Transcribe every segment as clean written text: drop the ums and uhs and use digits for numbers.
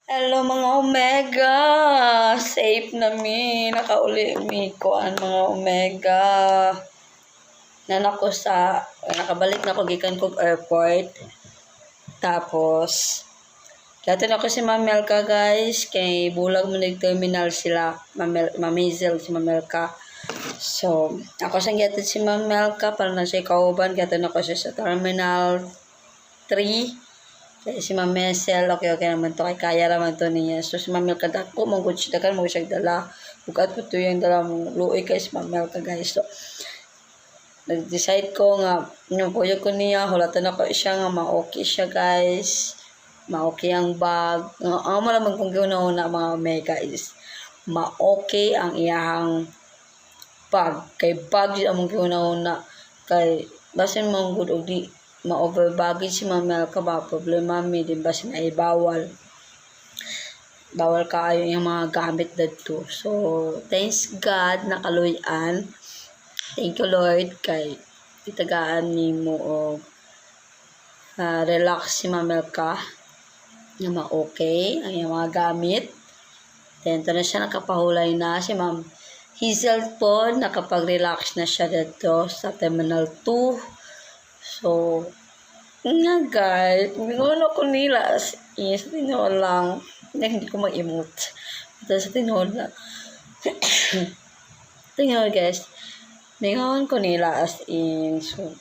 Hello mga Omega! Safe na mi. Nakauli mi ko ang mga Omega. Nanako sa, nakabalik na ko gikan kog airport. Tapos, dato na ko si Mamelka guys. Kay bulag mo nag-terminal sila. Mamizel si Mamelka. So, ako sang gatid si Mamelka para na siya kauban. Gato na ko siya sa terminal 3. Kaya si Ma'am Messel, okay naman to. Kay kaya naman to niya. So si Ma'am Melka, dako, manggod siya. Dakan mo siya dala. Bukat po to yung dala mo. Luoy kay si Ma'am Melka, guys. So, nag-decide ko nga, yung puyo ko niya, hulatan ako siya nga, ma-okay siya, guys. Ma-okay ang bag. Ang mo naman kung gano'n mga Omega is, ma-okay ang iyahang bag. Kay bag yun ang gano'n kay, basin mong good o di, ma-over baggage si Ma'am ka ba problema mi din ba ay bawal kayo yung mga gamit dito. So thanks God nakaluyan. Thank you Lord kay itagaan nimo og relax si Ma'am ka nga ma-okay ang iyang mga gamit. Then to na siya nakapahulay na si Ma'am Hazel po nakapag-relax na siya dito sa Terminal 2. So, nga guys, mingono ko nila as is, tinoon lang, hindi ko mag-emote. Ito sa tinoon na, tinoon guys, mingono ko nila as in, so,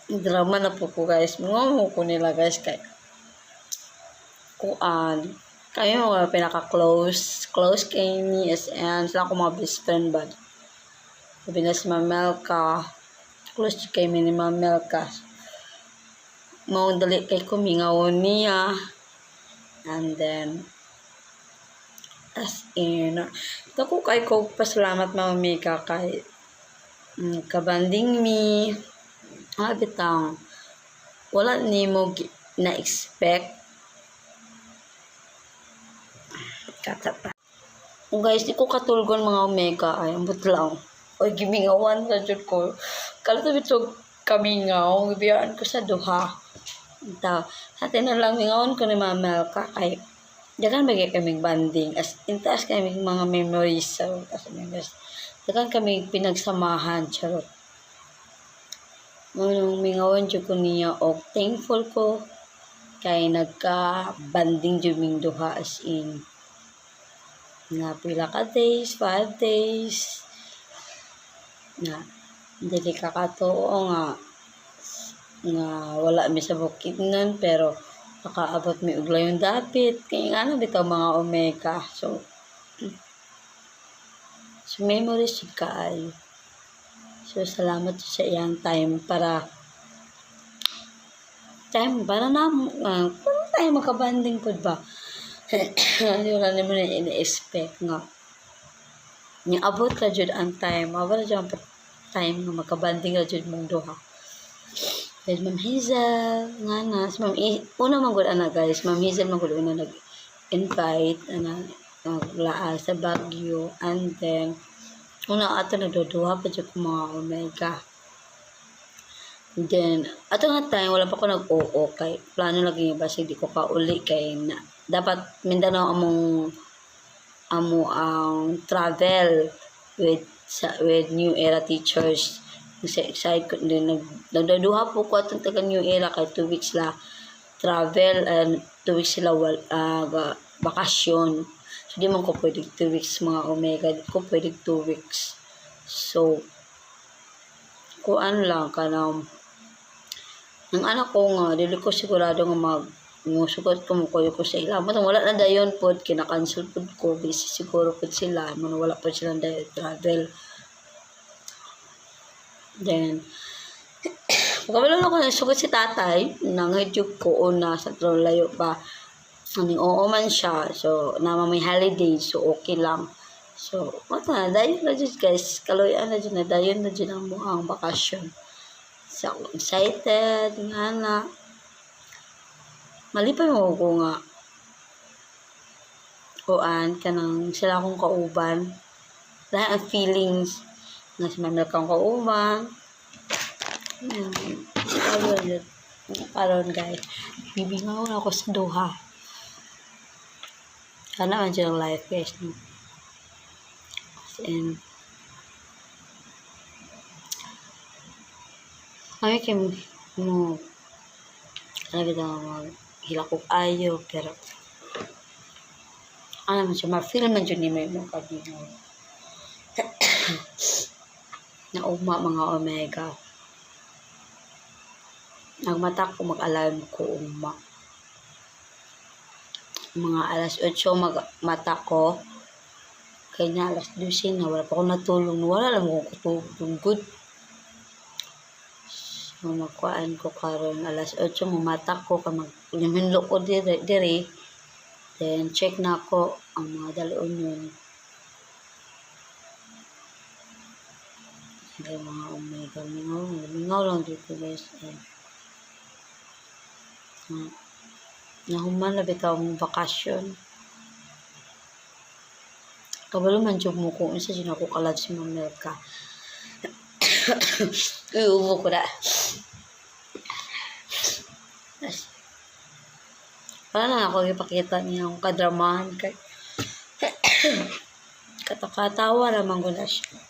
drama na po guys, mingono ko nila guys, kay, kuan, kayo mga pinaka-close kay ni SN, sila ko mga best friend ba, sabi na si Mamelka, close kay ni Mamelka. Mau dali kay kumingawon niya. And then, as in, ako kay ko pasalamat mga Omega kay kabanding mi. Bitang, wala ni mo na-expect. Katapa. Guys, di ko katulgon mga Omega. Ay, ambot lang. Oy, gimingawan na dyan ko. Kalito bito kamingaw. Biyaan ko sa duha. Ito, hati na lang mingawan ko ni Mamelka. Ay, dagan bagay kaming banding. As intaas kaming mga memories. So, dagan kaming pinagsamahan. Charot. Nung mingawan dyan ko niya. O, thankful ko. Kay nagka-banding dyan ming duha as in. Nga pila ka days, 5 days. Na dili kakatuo nga wala mi sa bukid nun pero nakaabot mi og layon dapit kay nga bitaw mga Omega. So memories jud kaayo. So salamat sa iyang time para na tayo makabanding pud ba. Hindi wala naman na ina-expect nga abot ka jud ang time. Abot jud ang time nga makabanding ka jud mong duha. Then Ma'am Hazel, nga na, si Ma'am una manggod ana guys, Ma'am Hazel manggod una nag-invite naglaan sa Baguio, and then una ato nagduduha pa jud mga Omega. Then ato nga time wala pa ko nag-oo kay plano lagi ba di ko kauli kay na dapat Mindanao amo ang travel with New Era teachers. Excited ko din nagdaduha po ko atong taga New Era kay 2 weeks la travel and 2 weeks sila bakasyon. So di man ko pwede 2 weeks mga Omega, di ko pwede 2 weeks. So kuan lang kanang ang anak ko nga dili ko sigurado nga musugot ko ko sa ila. Matang wala na dayon pod kina-cancel pod ko busy siguro pod sila man wala pa sila dayon travel. Then pagkabalo na ko nasugot si tatay nangadyog ko una sa layo pa ani oo man siya. So nama may holiday so okay lang. So mata na dayon na jud guys kaloyan na jud na dayon na jud ang muang bakasyon. So excited nga na malipay mo ko nga kuan kanang sila akong kauban lahat ang feelings na si Ma'am kang kauban karon guys bibingaw ako sa duha Sana man dyan ang life guys, no? And kami kayo mo sabi na hilakog ayo pero ano man siya ma-feel man dyan ni may mong kabingo na ugma mga omega nagmata ko mag-alarm ko ugma mga alas 8 mata ko kanya alas 12 na wala pa ako natulog wala lang ako kutugod so magkuhaan ko karon alas 8 mata ko ka maglimhinlo ko dire then check na ako ang mga daloon yun hindi mga omega mingaw lang dito guys nahuman na bitaw mong bakasyon kabalo man job mo kung isa dyan ako kalad si Mamelka ubo ko na wala lang ako ipakita niya ang kadramahan kay katakatawa naman ko na siya